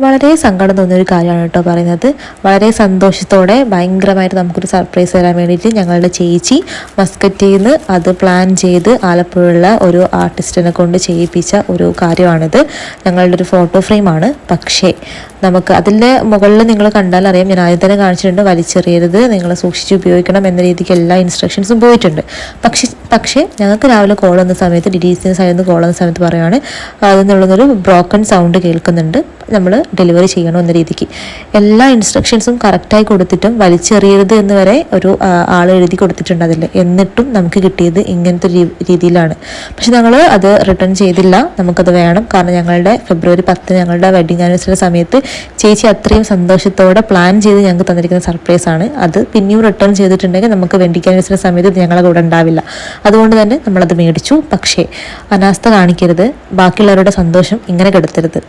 വളരെ സങ്കടം തോന്നിയൊരു കാര്യമാണ് കേട്ടോ പറയുന്നത്. വളരെ സന്തോഷത്തോടെ ഭയങ്കരമായിട്ട് നമുക്കൊരു സർപ്രൈസ് തരാൻ വേണ്ടിയിട്ട് ഞങ്ങളുടെ ചേച്ചി മസ്കറ്റിൽ നിന്ന് അത് പ്ലാൻ ചെയ്ത് ആലപ്പുഴയുള്ള ഒരു ആർട്ടിസ്റ്റിനെ കൊണ്ട് ചെയ്യിപ്പിച്ച ഒരു കാര്യമാണിത്. ഞങ്ങളുടെ ഒരു ഫോട്ടോ ഫ്രെയിമാണ്. പക്ഷേ നമുക്ക് അതിൻ്റെ മുകളിൽ നിങ്ങൾ കണ്ടാൽ അറിയാം, ഞാൻ ആദ്യം തന്നെ കാണിച്ചിട്ടുണ്ട്, വലിച്ചെറിയരുത്, നിങ്ങൾ സൂക്ഷിച്ച് ഉപയോഗിക്കണം എന്ന രീതിക്ക് എല്ലാ ഇൻസ്ട്രക്ഷൻസും പോയിട്ടുണ്ട്. പക്ഷേ ഞങ്ങൾക്ക് രാവിലെ കോൾ വന്ന സമയത്ത് ഡിഡീസിൻ്റെ സൈഡിൽ നിന്ന് കോൾ വന്ന സമയത്ത് പറയുകയാണ് അതിനുള്ളൊരു ബ്രോക്കൺ സൗണ്ട് കേൾക്കുന്നുണ്ട്, നമ്മൾ ഡെലിവറി ചെയ്യണം എന്ന രീതിക്ക്. എല്ലാ ഇൻസ്ട്രക്ഷൻസും കറക്റ്റായി കൊടുത്തിട്ടും വലിച്ചെറിയരുത് എന്ന് വരെ ഒരു ആൾ എഴുതി കൊടുത്തിട്ടുണ്ട് അതിൽ. എന്നിട്ടും നമുക്ക് കിട്ടിയത് ഇങ്ങനത്തെ രീതിയിലാണ്. പക്ഷെ ഞങ്ങൾ അത് റിട്ടേൺ ചെയ്തില്ല, നമുക്കത് വേണം. കാരണം ഞങ്ങളുടെ ഫെബ്രുവരി 10 ഞങ്ങളുടെ വെഡിങ് ആനിവേഴ്സറി സമയത്ത് ചേച്ചി അത്രയും സന്തോഷത്തോടെ പ്ലാൻ ചെയ്ത് ഞങ്ങൾക്ക് തന്നിരിക്കുന്ന സർപ്രൈസാണ്. അത് പിന്നെയും റിട്ടേൺ ചെയ്തിട്ടുണ്ടെങ്കിൽ നമുക്ക് വെഡിങ് ആനിവേഴ്സറി സമയത്ത് ഞങ്ങളെ കൂടെ ഉണ്ടാവില്ല. അതുകൊണ്ട് തന്നെ നമ്മളത് മേടിച്ചു. പക്ഷേ അനാസ്ഥ കാണിക്കരുത്, ബാക്കിയുള്ളവരുടെ സന്തോഷം ഇങ്ങനെ കെടുത്തരുത്.